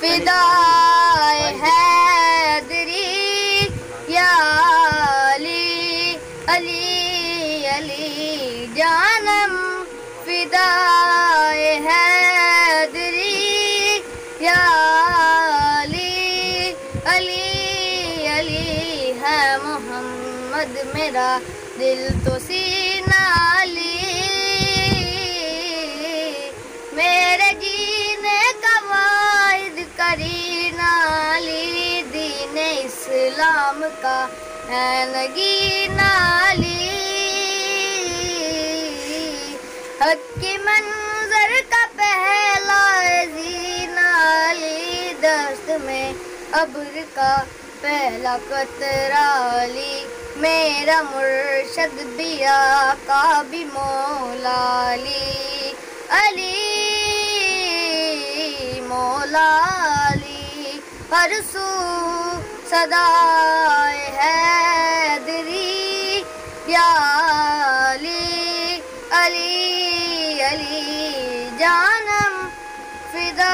फिदाए हैदरी या अली अली अली जानम, फिदाए हैदरी या अली अली अली है मोहम्मद मेरा दिल तो सीना अली, मेरे जीने का वाहिद करीना अली, दीन इस्लाम का है नगीना अली, हक की मंजर का पहला जीना अली, दस्त में अब्र का पहला कतरा अली, मेरा मुर्शद भी आका भी मौला अली अली मौला अली, हर सू सदाए हैदरी या अली अली अली जानम, फिदा